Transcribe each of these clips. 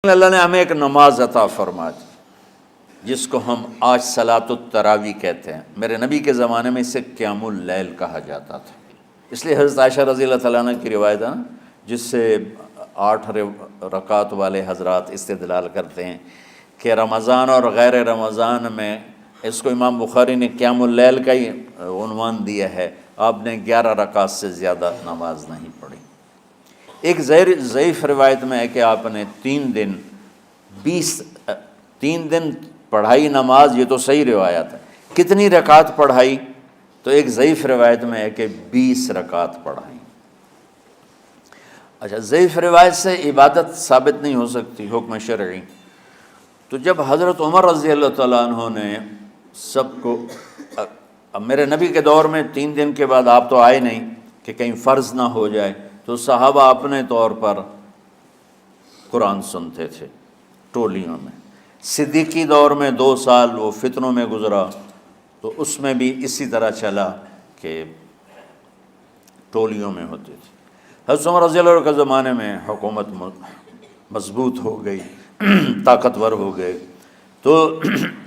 اللہ نے ہمیں ایک نماز عطا فرما دی جس کو ہم آج صلاۃ التراویح کہتے ہیں۔ میرے نبی کے زمانے میں اسے قیام اللیل کہا جاتا تھا، اس لیے حضرت عائشہ رضی اللہ تعالیٰ عنہ کی روایت ہے نا، جس سے 8 رکعت والے حضرات استدلال کرتے ہیں کہ رمضان اور غیر رمضان میں اس کو امام بخاری نے قیام اللیل کا ہی عنوان دیا ہے۔ آپ نے 11 رکعت سے زیادہ نماز نہیں پڑھی۔ ایک ضعیف روایت میں ہے کہ آپ نے 3 دن پڑھائی نماز، یہ تو صحیح روایت ہے۔ کتنی رکعت پڑھائی؟ تو ایک ضعیف روایت میں ہے کہ 20 رکعت پڑھائی۔ اچھا، ضعیف روایت سے عبادت ثابت نہیں ہو سکتی حکم شرعی۔ تو جب حضرت عمر رضی اللہ تعالیٰ عنہ نے سب کو، اب میرے نبی کے دور میں 3 دن کے بعد آپ تو آئے نہیں کہ کہیں فرض نہ ہو جائے، تو صحابہ اپنے طور پر قرآن سنتے تھے ٹولیوں میں۔ صدیقی دور میں 2 سال وہ فتنوں میں گزرا، تو اس میں بھی اسی طرح چلا کہ ٹولیوں میں ہوتے تھے۔ حضرت عمر رضی اللہ عنہ کے زمانے میں حکومت مضبوط ہو گئی، طاقتور ہو گئے، تو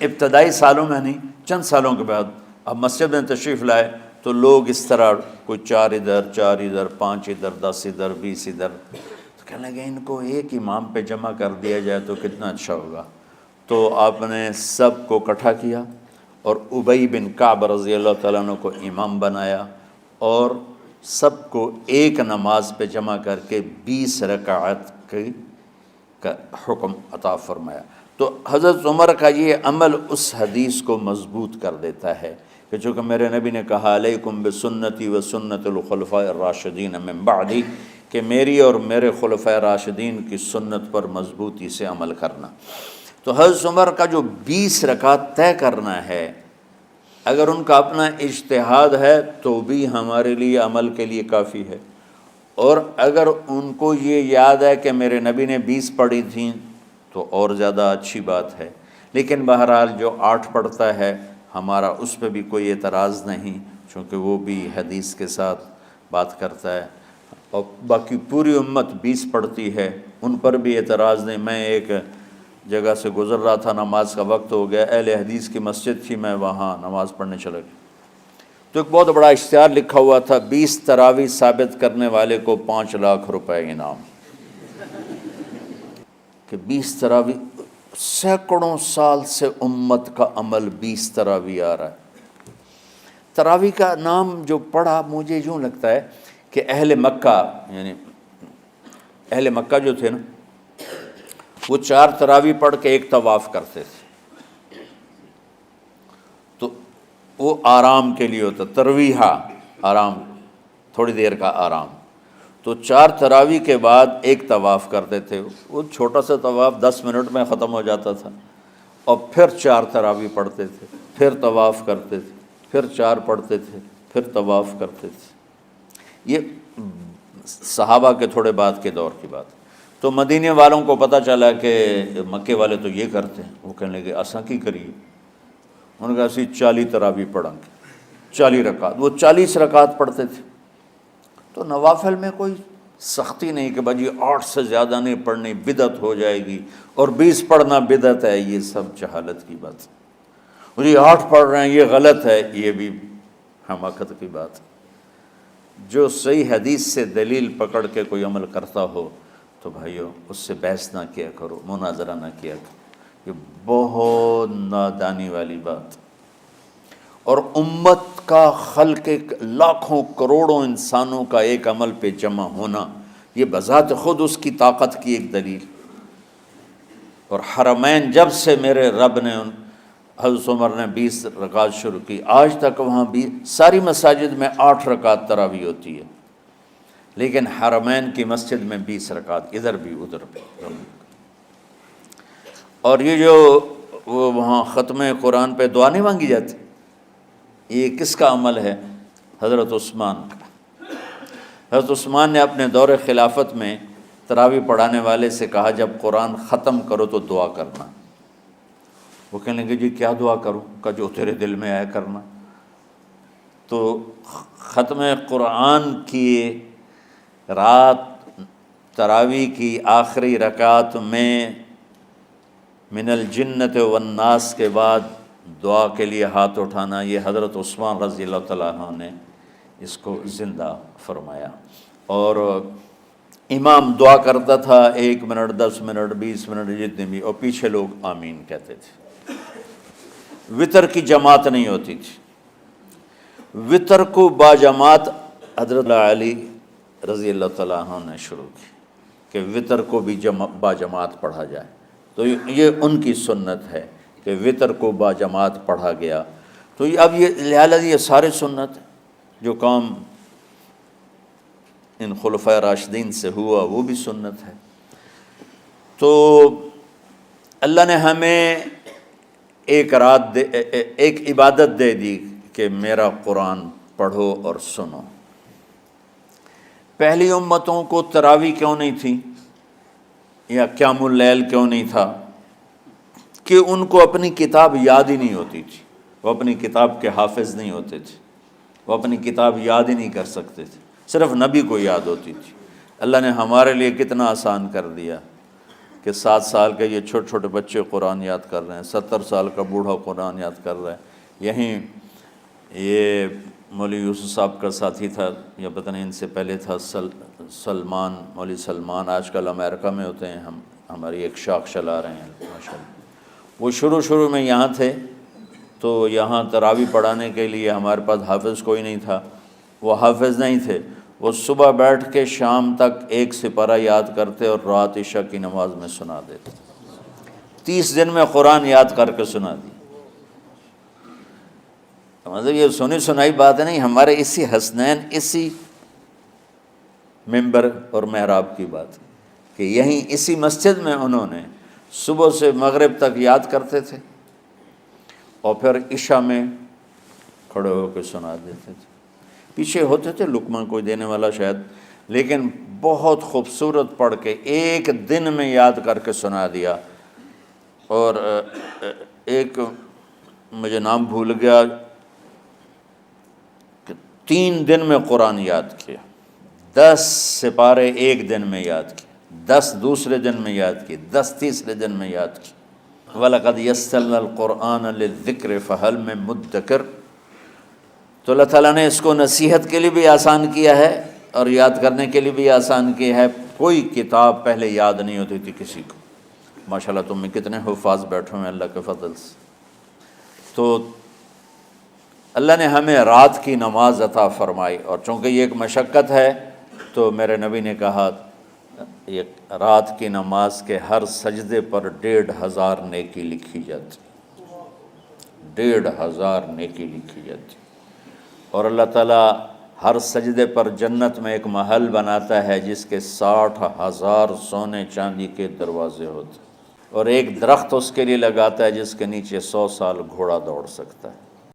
ابتدائی سالوں میں نہیں، چند سالوں کے بعد اب مسجد میں تشریف لائے تو لوگ اس طرح کوئی 4 ادھر 4 ادھر 5 ادھر 10 ادھر 20 ادھر، تو کہنے لگے ان کو ایک امام پہ جمع کر دیا جائے تو کتنا اچھا ہوگا۔ تو آپ نے سب کو اکٹھا کیا اور ابی بن کعب رضی اللہ تعالیٰ عنہ کو امام بنایا اور سب کو ایک نماز پہ جمع کر کے 20 رکعت کا حکم عطا فرمایا۔ تو حضرت عمر کا یہ عمل اس حدیث کو مضبوط کر دیتا ہے کہ چونکہ میرے نبی نے کہا علیکم بسنتی و سنت الخلفاء الراشدین من بعدی، کہ میری اور میرے خلفاء راشدین کی سنت پر مضبوطی سے عمل کرنا۔ تو حضرت عمر کا جو 20 رکعت طے کرنا ہے، اگر ان کا اپنا اجتہاد ہے تو بھی ہمارے لیے عمل کے لیے کافی ہے، اور اگر ان کو یہ یاد ہے کہ میرے نبی نے 20 پڑھی تھیں تو اور زیادہ اچھی بات ہے۔ لیکن بہرحال جو 8 پڑھتا ہے ہمارا اس پہ بھی کوئی اعتراض نہیں، چونکہ وہ بھی حدیث کے ساتھ بات کرتا ہے، اور باقی پوری امت 20 پڑھتی ہے، ان پر بھی اعتراض نہیں۔ میں ایک جگہ سے گزر رہا تھا، نماز کا وقت ہو گیا، اہل حدیث کی مسجد تھی، میں وہاں نماز پڑھنے چلا گیا، تو ایک بہت بڑا اشتہار لکھا ہوا تھا، 20 تراویح ثابت کرنے والے کو 5 لاکھ روپے انعام۔ کہ 20 تراویح، سینکڑوں سال سے امت کا عمل 20 تراویح آ رہا ہے۔ تراویح کا نام جو پڑھا، مجھے یوں لگتا ہے کہ اہل مکہ، یعنی اہل مکہ جو تھے نا، وہ 4 تراویح پڑھ کے ایک طواف کرتے تھے، تو وہ آرام کے لیے ہوتا، ترویحہ آرام، تھوڑی دیر کا آرام۔ تو 4 تراویح کے بعد ایک طواف کرتے تھے، وہ چھوٹا سا طواف 10 منٹ میں ختم ہو جاتا تھا، اور پھر 4 تراویح پڑھتے تھے، پھر طواف کرتے تھے، پھر 4 پڑھتے تھے، پھر طواف کرتے تھے۔ یہ صحابہ کے تھوڑے بعد کے دور کی بات۔ تو مدینے والوں کو پتہ چلا کہ مکے والے تو یہ کرتے ہیں، وہ کہنے لگے اساں کی کریے؟ انہوں نے کہا اسی 40 تراویح پڑھیں گے، 40 رکعت، وہ 40 رکعت پڑھتے تھے۔ تو نوافل میں کوئی سختی نہیں کہ بھائی 8 سے زیادہ نہیں پڑھنی، بدعت ہو جائے گی، اور 20 پڑھنا بدعت ہے، یہ سب جہالت کی بات ہے۔ یہ 8 پڑھ رہے ہیں یہ غلط ہے، یہ بھی حماقت کی بات ہے۔ جو صحیح حدیث سے دلیل پکڑ کے کوئی عمل کرتا ہو تو بھائیو اس سے بحث نہ کیا کرو، مناظرہ نہ کیا کرو، یہ بہت نادانی والی بات۔ اور امت کا خلق، لاکھوں کروڑوں انسانوں کا ایک عمل پہ جمع ہونا، یہ بذات خود اس کی طاقت کی ایک دلیل۔ اور حرمین جب سے میرے رب نے حضرت عمر نے 20 رکعت شروع کی، آج تک وہاں بھی ساری مساجد میں 8 رکعت تراویح ہوتی ہے، لیکن حرمین کی مسجد میں 20 رکعت، ادھر بھی ادھر بھی۔ اور یہ جو وہ وہاں ختم قرآن پہ دعا نہیں مانگی جاتی، یہ کس کا عمل ہے؟ حضرت عثمان کا۔ حضرت عثمان نے اپنے دور خلافت میں تراویح پڑھانے والے سے کہا جب قرآن ختم کرو تو دعا کرنا۔ وہ کہنے لگے جی کیا دعا کروں؟ کہ جو تیرے دل میں آیا کرنا۔ تو ختم قرآن کی رات تراویح کی آخری رکعت میں من الجنت والناس کے بعد دعا کے لیے ہاتھ اٹھانا، یہ حضرت عثمان رضی اللہ تعالیٰ عنہ نے اس کو زندہ فرمایا۔ اور امام دعا کرتا تھا 1 منٹ 10 منٹ 20 منٹ جتنے بھی، اور پیچھے لوگ آمین کہتے تھے۔ وطر کی جماعت نہیں ہوتی تھی، وطر کو باجماعت حضرت علی رضی اللہ تعالیٰ عنہ نے شروع کی کہ وطر کو بھی باجماعت پڑھا جائے، تو یہ ان کی سنت ہے کہ وطر کو باجماعت پڑھا گیا۔ تو اب یہ لہٰذا یہ سارے سنت جو کام ان خلفۂ راشدین سے ہوا وہ بھی سنت ہے۔ تو اللہ نے ہمیں ایک عبادت دے دی کہ میرا قرآن پڑھو اور سنو۔ پہلی امتوں کو تراویح کیوں نہیں تھی یا قیام اللیل کیوں نہیں تھا؟ کہ ان کو اپنی کتاب یاد ہی نہیں ہوتی تھی، وہ اپنی کتاب کے حافظ نہیں ہوتے تھے، وہ اپنی کتاب یاد ہی نہیں کر سکتے تھے، صرف نبی کو یاد ہوتی تھی۔ اللہ نے ہمارے لیے کتنا آسان کر دیا کہ 7 سال کے یہ چھوٹے چھوٹے بچے قرآن یاد کر رہے ہیں، 70 سال کا بوڑھا قرآن یاد کر رہا ہے۔ یہیں یہ مولوی یوسف صاحب کا ساتھی تھا یا پتہ نہیں ان سے پہلے تھا، سلمان، مولوی سلمان، آج کل امریکہ میں ہوتے ہیں، ہماری ایک شاخ چلا رہے ہیں ماشاءاللہ۔ وہ شروع میں یہاں تھے، تو یہاں تراویح پڑھانے کے لیے ہمارے پاس حافظ کوئی نہیں تھا، وہ حافظ نہیں تھے، وہ صبح بیٹھ کے شام تک 1 سپارہ یاد کرتے اور رات عشاء کی نماز میں سنا دیتے۔ 30 دن میں قرآن یاد کر کے سنا دی۔ مطلب یہ سنی سنائی بات نہیں، ہمارے اسی حسنین، اسی ممبر اور محراب کی بات کہ یہیں اسی مسجد میں انہوں نے صبح سے مغرب تک یاد کرتے تھے اور پھر عشاء میں کھڑے ہو کے سنا دیتے تھے۔ پیچھے ہوتے تھے لقمہ کوئی دینے والا شاید، لیکن بہت خوبصورت پڑھ کے 1 دن میں یاد کر کے سنا دیا۔ اور ایک مجھے نام بھول گیا کہ 3 دن میں قرآن یاد کیا، 10 سپارے 1 دن میں یاد کیے، 10 دوسرے دن میں یاد کیے، 10 تیسرے دن میں یاد کیے۔ وَلَقَدْ يَسَّرْنَا الْقُرْآنَ لِلذِّكْرِ فَهَلْ مِن مُدَّكِرٍ۔ تو اللہ تعالیٰ نے اس کو نصیحت کے لیے بھی آسان کیا ہے اور یاد کرنے کے لیے بھی آسان کیا ہے۔ کوئی کتاب پہلے یاد نہیں ہوتی تھی کسی کو، ماشاءاللہ تم میں کتنے حفاظ بیٹھے ہیں اللہ کے فضل سے۔ تو اللہ نے ہمیں رات کی نماز عطا فرمائی، اور چونکہ یہ ایک مشقت ہے تو میرے نبی نے کہا یہ رات کی نماز کے ہر سجدے پر 1500 نیکی لکھی جاتی، 1500 نیکی لکھی جاتی۔ اور اللہ تعالیٰ ہر سجدے پر جنت میں ایک محل بناتا ہے جس کے 60,000 سونے چاندی کے دروازے ہوتے ہیں، اور ایک درخت اس کے لیے لگاتا ہے جس کے نیچے 100 سال گھوڑا دوڑ سکتا ہے۔